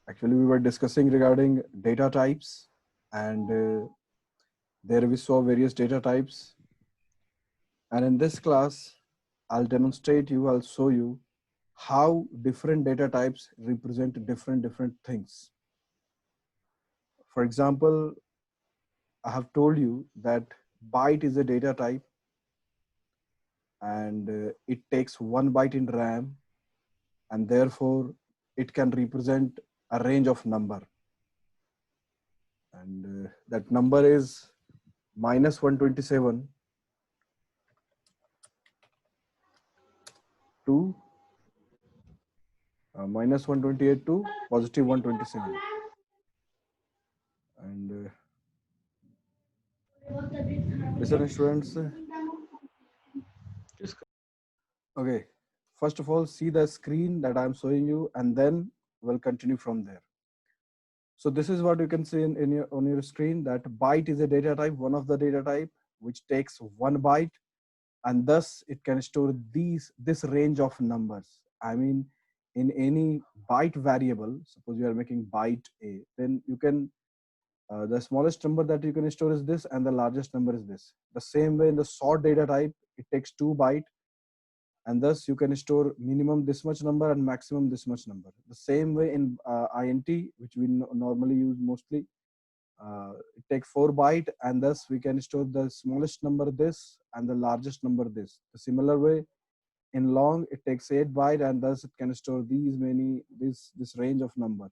Actually, we were discussing regarding data types, and there we saw various data types. And in this class, I'll show you how different data types represent different things. For example, I have told you that byte is a data type, and it takes 1 byte in RAM, and therefore it can represent a range of number. And that number is -127 to -128 to +127. And listen, students. Okay, first of all, see the screen that I'm showing you, and then we'll continue from there. So this is what you can see on your screen, that byte is a data type, one of the data type, which takes 1 byte, and thus it can store this range of numbers. I mean, in any byte variable, suppose you are making byte A, then you can the smallest number that you can store is this, and the largest number is this. The same way in the sort data type, it takes 2 byte, and thus you can store minimum this much number and maximum this much number. The same way in int, which we normally use mostly, it takes 4 byte, and thus we can store the smallest number this and the largest number this. The similar way in long, it takes 8 byte, and thus it can store this range of number.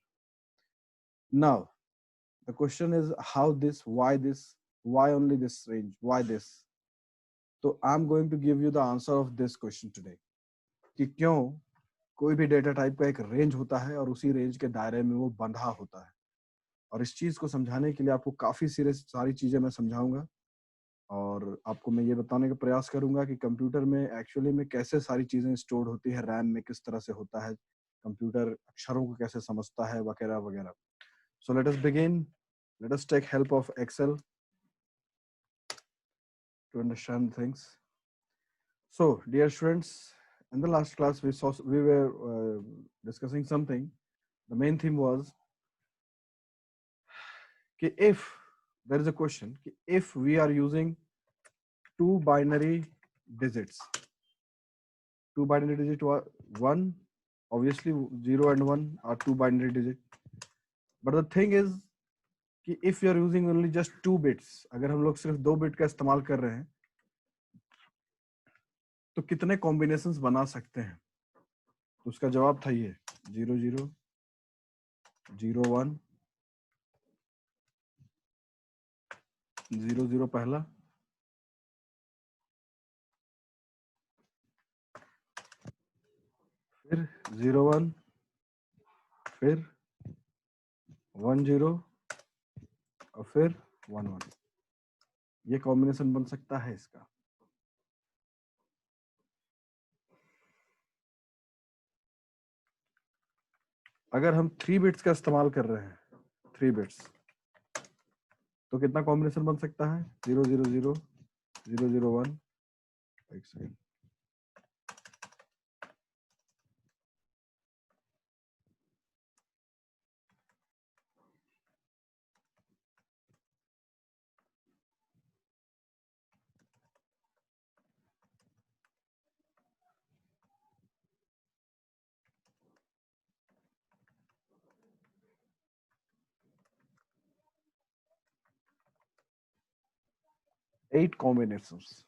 Now the question is, how this, why only this range, why this? So I'm going to give you the answer of this question today, कि क्यों कोई भी data type का एक range होता है और उसी रेंज के दायरे में वो बंधा होता है। और इस चीज को समझाने के लिए आपको काफी सारी चीजें मैं समझाऊंगा, और आपको मैं ये बताने का प्रयास करूंगा कि कंप्यूटर में एक्चुअली में कैसे सारी चीजें स्टोर होती है, रैम में किस तरह से होता है, कंप्यूटर अक्षरों को कैसे समझता है, वगैरह वगैरह। So let us begin, let us take help of Excel to understand things. So, dear students, in the last class we were discussing something. The main theme was if there is a question, if we are using two binary digits, one, obviously 0 and 1 are two binary digits, but the thing is कि if you are using only just 2 bits, अगर हम लोग सिर्फ 2 bit का इस्तेमाल कर रहे हैं तो कितने कॉम्बिनेशंस बना सकते हैं? तो उसका जवाब था ये 0 0 0 1 0 0 पहला, फिर 0 1, फिर 1 0 और फिर 1 1। ये कॉम्बिनेशन बन सकता है इसका। अगर हम 3 बिट्स का इस्तेमाल कर रहे हैं, 3 बिट्स, तो कितना कॉम्बिनेशन बन सकता है? 0 0 0 0 0 1। एक सेकेंड, एट कॉम्बिनेशंस।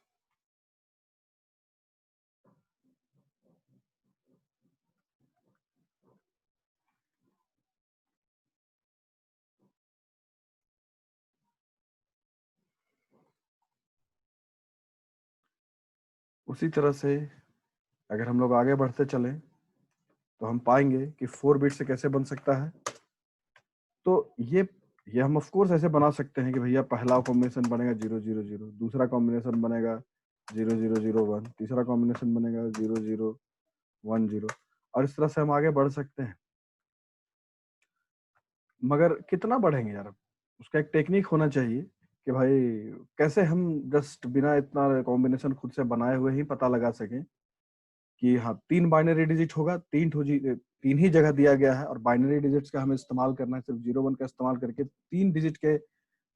उसी तरह से अगर हम लोग आगे बढ़ते चलें तो हम पाएंगे कि 4 बिट से कैसे बन सकता है। तो ये हम ऑफ कोर्स ऐसे बना सकते हैं कि भैया पहला कॉम्बिनेशन बनेगा 0 0 0, दूसरा कॉम्बिनेशन बनेगा 0 0 0 1, तीसरा कॉम्बिनेशन बनेगा 0 0 1 0, और इस तरह से हम आगे बढ़ सकते हैं। मगर कितना बढ़ेंगे यार, उसका एक टेक्निक होना चाहिए कि भाई कैसे हम जस्ट बिना इतना कॉम्बिनेशन खुद से बनाए हुए ही पता लगा सकें कि हाँ 3 बाइनरी डिजिट होगा, 3 ही जगह दिया गया है और बाइनरी डिजिट्स का हमें इस्तेमाल करना है, सिर्फ 0 1 का इस्तेमाल करके 3 डिजिट के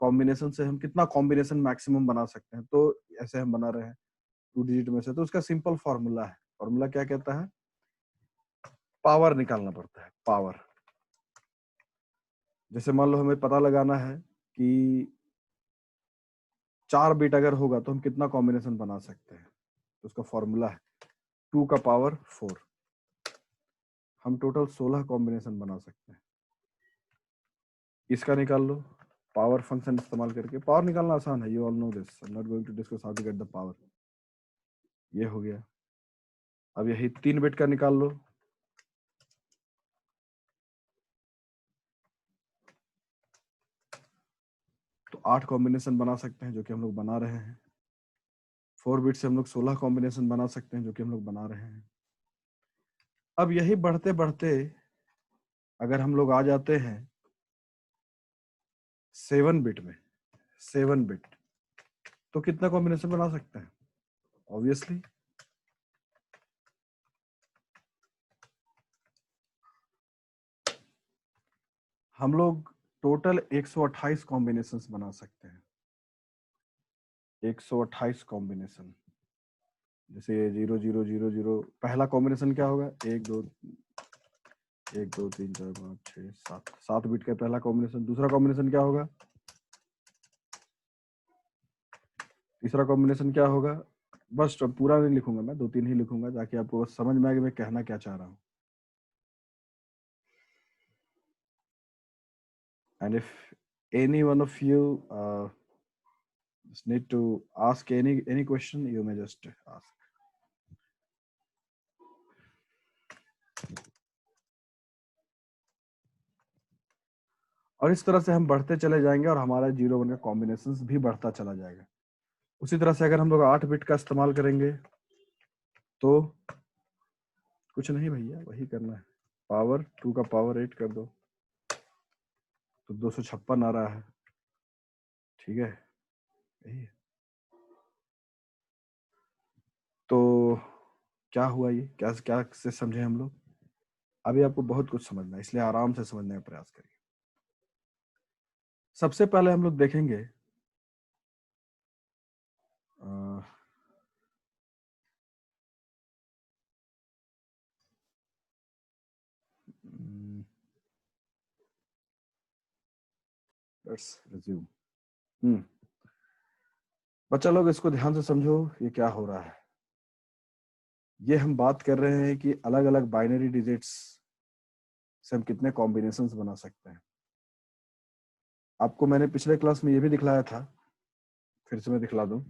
कॉम्बिनेशन से हम कितना कॉम्बिनेशन मैक्सिमम बना सकते हैं। तो ऐसे हम बना रहे हैं 2 डिजिट में से। तो उसका सिंपल फॉर्मूला है। फॉर्मूला क्या कहता है? पावर निकालना पड़ता है, पावर। जैसे मान लो हमें पता लगाना है कि 4 बिट अगर होगा तो हम कितना कॉम्बिनेशन बना सकते हैं। तो उसका फॉर्मूला है 2 का पावर 4। हम टोटल 16 कॉम्बिनेशन बना सकते हैं। इसका निकाल लो पावर फंक्शन इस्तेमाल करके। पावर निकालना आसान है, you all know this, I am not going to discuss how to get the power. ये हो गया। अब यही 3 बिट का निकाल लो। तो 8 कॉम्बिनेशन बना सकते हैं, जो कि हम लोग बना रहे हैं। 4 बिट से हम लोग 16 कॉम्बिनेशन बना सकते हैं, जो कि हम लोग बना रहे हैं। अब यही बढ़ते बढ़ते अगर हम लोग आ जाते हैं 7 बिट में, 7 बिट, तो कितना कॉम्बिनेशन बना सकते हैं? ऑब्वियसली हम लोग टोटल 128 कॉम्बिनेशंस बना सकते हैं। 128 कॉम्बिनेशन। जैसे 0 0 0 0, पहला कॉम्बिनेशन क्या होगा? 1 2 3 4 5 6 7, 7 बिट का पहला कॉम्बिनेशन। दूसरा कॉम्बिनेशन क्या होगा? तीसरा कॉम्बिनेशन क्या होगा? बस पूरा नहीं लिखूंगा मैं, 2 3 ही लिखूंगा ताकि आपको बस समझ में आए कि मैं कहना क्या चाह रहा हूँ। And if any one of you just need to ask any question, you may just ask. और इस तरह से हम बढ़ते चले जाएंगे और हमारा 0 1 का कॉम्बिनेशंस भी बढ़ता चला जाएगा। उसी तरह से अगर हम लोग 8 बिट का इस्तेमाल करेंगे तो कुछ नहीं भैया, वही करना है। पावर 2 का पावर 8 कर दो तो 256 आ रहा है। ठीक है, यही है। तो क्या हुआ? ये क्या क्या से समझे हम लोग? अभी आपको बहुत कुछ समझना है, इसलिए आराम से समझने का प्रयास करिए। सबसे पहले हम लोग देखेंगे लेट्स रिज्यूम। बच्चा लोग इसको ध्यान से समझो, ये क्या हो रहा है। ये हम बात कर रहे हैं कि अलग अलग बाइनरी डिजिट्स से हम कितने कॉम्बिनेशंस बना सकते हैं। आपको मैंने पिछले क्लास में ये भी दिखलाया था, फिर से मैं दिखला दूं।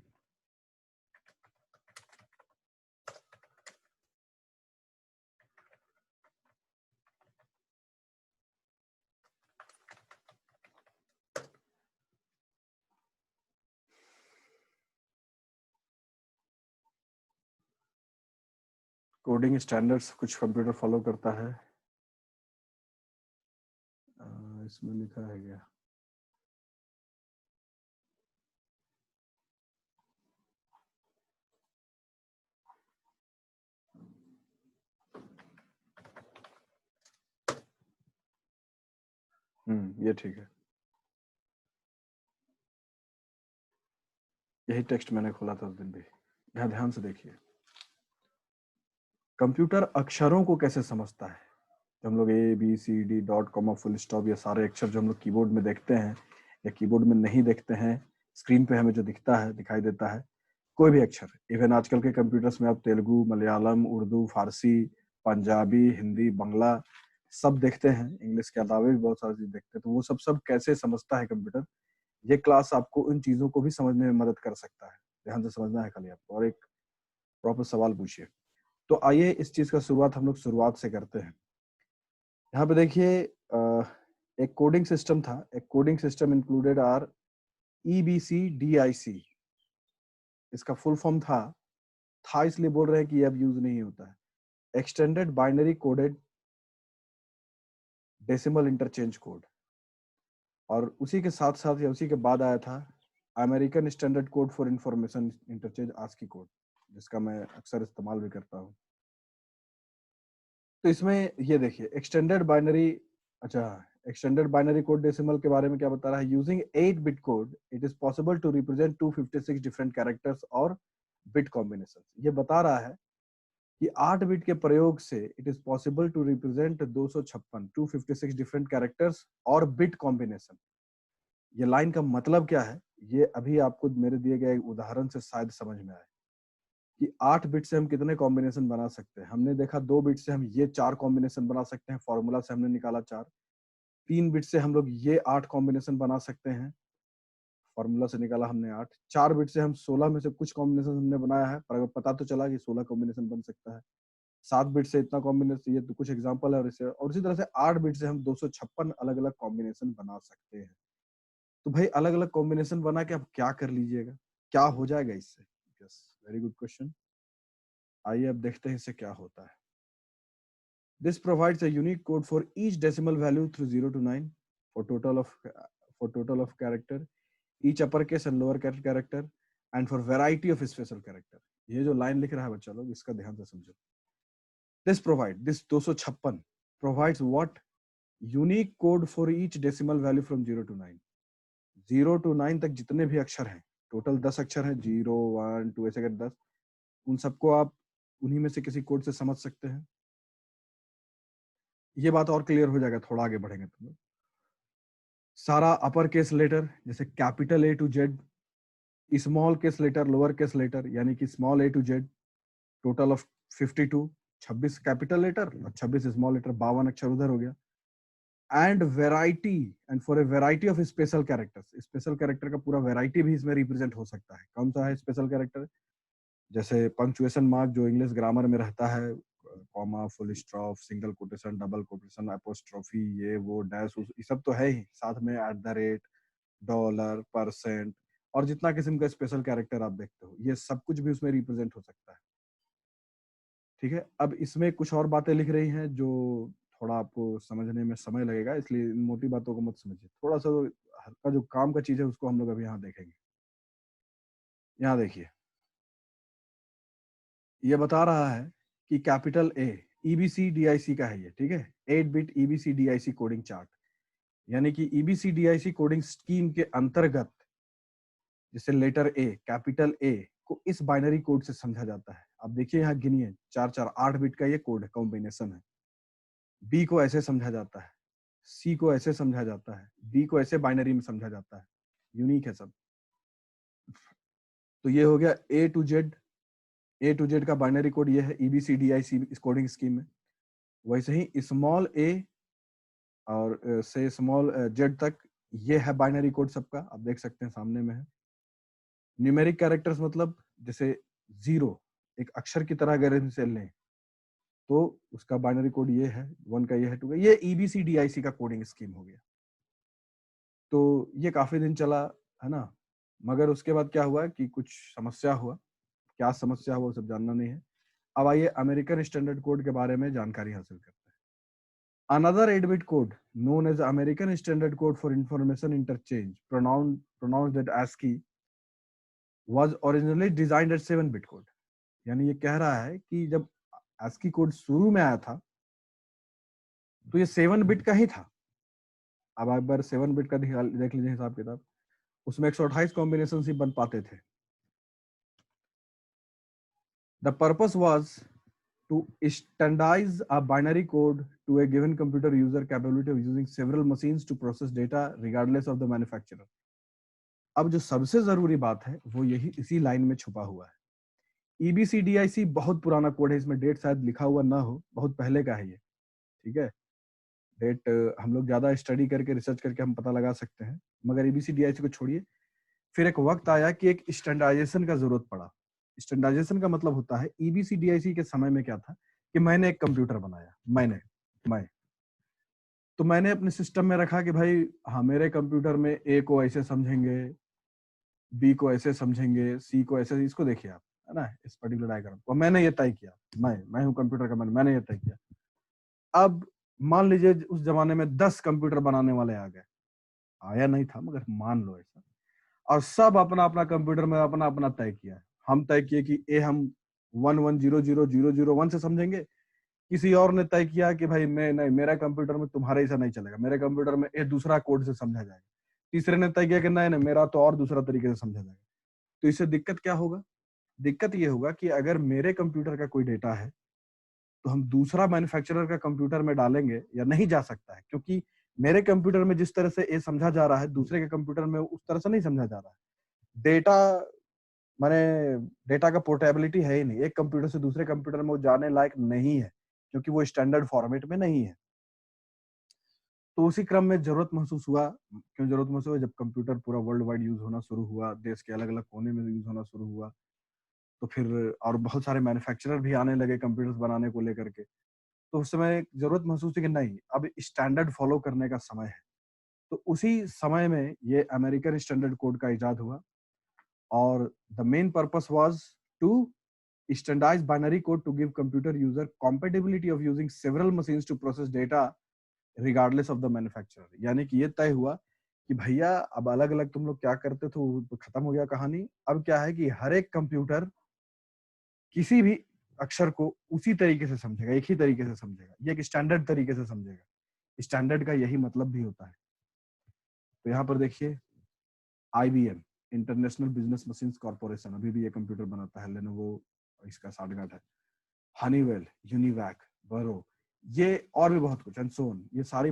कोडिंग स्टैंडर्ड्स कुछ कंप्यूटर फॉलो करता है। इसमें लिखा है क्या? ये ठीक है। यही टेक्स्ट मैंने खोला था उस दिन भी। यहाँ ध्यान से देखिए, कंप्यूटर अक्षरों को कैसे समझता है। जो हम लोग a b c d dot comma full stop, ये सारे अक्षर जो हम लोग कीबोर्ड में देखते हैं या कीबोर्ड में नहीं देखते हैं, स्क्रीन पे हमें जो दिखता है, दिखाई देता है, कोई भी अक्षर। इवन आजकल के कंप्यूटर्स में आप तेलुगु, मलयालम, उर्दू, फारसी, पंजाबी, हिंदी, बांग्ला सब देखते हैं। इंग्लिश के अलावा भी बहुत सारी चीज देखते हैं। तो वो सब सब कैसे समझता है कंप्यूटर, ये क्लास आपको उन चीजों को भी समझने में मदद कर सकता है। ध्यान से समझना है खाली आपको, और एक प्रॉपर सवाल पूछिए। तो आइए इस चीज का शुरुआत हम लोग शुरुआत से करते हैं। यहाँ पे देखिए, एक कोडिंग सिस्टम था। एक coding system included are EBCDIC। इसका फुल फॉर्म था इसलिए बोल रहे हैं कि ये अब यूज नहीं होता है। Extended binary coded decimal interchange code. और उसी के साथ साथ या उसी के बाद आया था American standard code for information interchange, ASCII code, जिसका मैं अक्सर इस्तेमाल भी करता हूँ। तो इसमें ये देखिए एक्सटेंडेड बाइनरी, अच्छा एक्सटेंडेड बाइनरी कोड डेसिमल के बारे में क्या बता रहा है, using 8 bit code it is possible to represent 256 different characters और बिट कॉम्बिनेशन। ये बता रहा है कि 8 बिट के प्रयोग से it is possible to represent 256 different characters और बिट कॉम्बिनेशन। ये लाइन का मतलब क्या है, ये अभी आपको मेरे दिए गए उदाहरण से शायद समझ में आए कि 8 बिट से हम कितने कॉम्बिनेशन बना सकते हैं। हमने देखा 2 बिट से हम ये 4 कॉम्बिनेशन बना सकते हैं, फॉर्मूला से हमने निकाला 4। 3 बिट से हम लोग ये 8 कॉम्बिनेशन बना सकते हैं, फॉर्मूला से निकाला हमने 8। 4 बिट से हम 16 में से कुछ कॉम्बिनेशन हमने बनाया है, पर अगर पता तो चला कि 16 कॉम्बिनेशन बन सकता है। 7 बिट से इतना कॉम्बिनेशन, ये तो कुछ एग्जांपल है। और इसी तरह से 8 बिट से हम 256 अलग अलग कॉम्बिनेशन बना सकते हैं। तो भाई अलग अलग कॉम्बिनेशन बना के आप क्या कर लीजिएगा, क्या हो जाएगा इससे? Yes, very good question. आइए अब देखते हैं इससे क्या होता है। This provides a unique code for each decimal value through 0 to 9 for total of character, each uppercase and lowercase character, and for variety of special character. ये जो लाइन लिख रहा है बच्चा लोग, इसका ध्यान से समझो। This 256 provides what? Unique code for each decimal value from 0 to 9. 0 to 9 तक जितने भी अक्षर हैं, टोटल 10 अक्षर हैं, 0 1 2 ऐसे करके 10, उन सबको आप उन्हीं में से किसी कोड से समझ सकते हैं। ये बात और क्लियर हो जाएगा थोड़ा आगे बढ़ेंगे तो। सारा अपर केस लेटर जैसे capital a to z, small case letter, lower case letter, यानी कि small a to z, total of 52, 26 capital letter और 26 स्मॉल लेटर, 52 अक्षर उधर हो गया। And variety, and for a variety of special characters, special character का पूरा variety भी इसमें रिप्रेजेंट हो सकता है। कौन सा है स्पेशल कैरेक्टर? जैसे पंक्चुएशन मार्क जो इंग्लिश ग्रामर में रहता है, comma, full stop, single quotation, double quotation, apostrophe, ये वो डैश, ये सब तो है ही, साथ में at the rate, dollar, percent, और जितना किस्म का स्पेशल कैरेक्टर आप देखते हो, ये सब कुछ भी उसमें रिप्रेजेंट हो सकता है। ठीक है, अब इसमें कुछ और बातें लिख रही हैं जो थोड़ा आपको समझने में समय लगेगा, इसलिए इन मोटी बातों को मत समझिए। थोड़ा सा हल्का जो काम का चीज है उसको हम लोग अभी यहाँ देखेंगे। यहाँ देखिए, ये बता रहा है कि कैपिटल ए ईबीसी डीआईसी का है ये, ठीक है, 8 bit EBC DIC coding chart, यानी कि ईबीसी डीआईसी कोडिंग स्कीम के अंतर्गत जैसे लेटर ए, कैपिटल ए को इस बाइनरी कोड से समझा जाता है। अब देखिए यहाँ गिनिए, 4 4 8 बिट का ये कोड है, कॉम्बिनेशन है। बी को ऐसे समझा जाता है, सी को ऐसे समझा जाता है, डी को ऐसे बाइनरी में समझा जाता है, यूनिक है सब। तो ये हो गया a to z, a to z का बाइनरी कोड ये है ईबीसी डीआईसी इस कोडिंग स्कीम में। वैसे ही स्मॉल ए और से स्मॉल जेड तक ये है बाइनरी कोड सबका, आप देख सकते हैं सामने में है। न्यूमेरिक कैरेक्टर्स मतलब जैसे जीरो एक अक्षर की तरह अगर इसे लें तो उसका बाइनरी कोड ये है, 1 का ये है, 2 का ये, ईबीसी डीआईसी का कोडिंग स्कीम हो गया। तो ये काफी दिन चला है ना, मगर उसके बाद क्या हुआ कि कुछ समस्या हुआ। क्या समस्या हुआ वो सब जानना नहीं है। अब आइए अमेरिकन स्टैंडर्ड कोड के बारे में जानकारी हासिल करते हैं। Another 8-bit code known as American Standard Code for Information Interchange, pronounced as ASCII, was originally designed as 7-bit code. यानी ये कह रहा है कि जब ASCII कोड शुरू में आया था तो ये 7 बिट का ही था। अब एक बार 7 बिट का देख लीजिए हिसाब किताब, उसमें 128 कॉम्बिनेशन ही बन पाते थे। The purpose was to standardize a binary code to a given computer user capability of using several machines to process data regardless of the manufacturer. अब जो सबसे जरूरी बात है वो यही इसी लाइन में छुपा हुआ है। EBCDIC बहुत पुराना कोड है, इसमें डेट शायद लिखा हुआ ना हो, बहुत पहले का है ये, ठीक है। डेट हम लोग ज्यादा स्टडी करके रिसर्च करके हम पता लगा सकते हैं, मगर EBCDIC को छोड़िए। फिर एक वक्त आया कि एक स्टैंडर्डाइजेशन का जरूरत पड़ा। स्टैंडर्डाइजेशन का मतलब होता है, EBCDIC के समय में क्या था कि मैंने एक कंप्यूटर बनाया, मैं तो मैंने अपने सिस्टम में रखा कि भाई हाँ मेरे कंप्यूटर में ए को ऐसे समझेंगे, बी को ऐसे समझेंगे, सी को ऐसे, इसको देखिए आप, है ना, इस पर्टिकुलर डायग्राम को मैंने ये तय किया, मैं हूँ कंप्यूटर का, मैंने ये तय किया। अब मान लीजिए उस जमाने में 10 कंप्यूटर बनाने वाले आ गए, आया नहीं था मगर मान लो ऐसा, और सब अपना अपना कंप्यूटर में अपना अपना तय किया। हम तय किए कि ए हम 11000001 से समझेंगे, किसी और ने तय किया कि भाई मैं नहीं, मेरा कंप्यूटर में तुम्हारे ऐसा नहीं चलेगा, मेरे कंप्यूटर में ये दूसरा कोड से समझा जाएगा। तीसरे ने तय किया कि नहीं नहीं, मेरा तो और दूसरा तरीके से समझा जाएगा। तो इससे दिक्कत क्या होगा? दिक्कत ये होगा कि अगर मेरे कंप्यूटर का कोई डेटा है तो हम दूसरा मैन्युफैक्चरर का कंप्यूटर में डालेंगे या नहीं जा सकता है, क्योंकि मेरे कंप्यूटर में जिस तरह से ये समझा जा रहा है दूसरे के कंप्यूटर में उस तरह से नहीं समझा जा रहा है। डेटा माने डेटा का पोर्टेबिलिटी है ही नहीं, एक कंप्यूटर से दूसरे कंप्यूटर में वो जाने लायक नहीं है, क्योंकि वो स्टैंडर्ड फॉर्मेट में नहीं है। तो उसी क्रम में जरूरत महसूस हुआ। क्यों जरूरत महसूस हुआ? जब कंप्यूटर पूरा वर्ल्ड वाइड यूज होना शुरू हुआ, देश के अलग अलग कोने में यूज होना शुरू हुआ, तो फिर और बहुत सारे मैन्युफैक्चरर भी आने लगे कंप्यूटर्स बनाने को लेकर के। तो उस समय एक जरूरत महसूस हुई कि नहीं, अब स्टैंडर्ड फॉलो करने का समय है। तो उसी समय में ये अमेरिकन स्टैंडर्ड कोड का इजाद हुआ, और the main purpose was to standardize binary code to give computer user compatibility of using several machines to process data regardless of the manufacturer। यानी कि ये तय हुआ कि भैया अब अलग अलग तुम लोग क्या करते थे वो तो खत्म हो गया कहानी। अब क्या है कि हर एक कंप्यूटर किसी भी अक्षर को उसी तरीके से समझेगा, एक ही तरीके से समझेगा, ये एक स्टैंडर्ड तरीके से समझेगा। स्टैंडर्ड का यही मतलब भी होता है। तो यहाँ पर देखिए, IBM international business machines corporation अभी भी ये कंप्यूटर बनाता है, लेनोवो इसका साठगांठ है, हनीवेल, यूनिवैक, बरो, ये और भी बहुत कुछ, एंड सो ऑन, ये सारी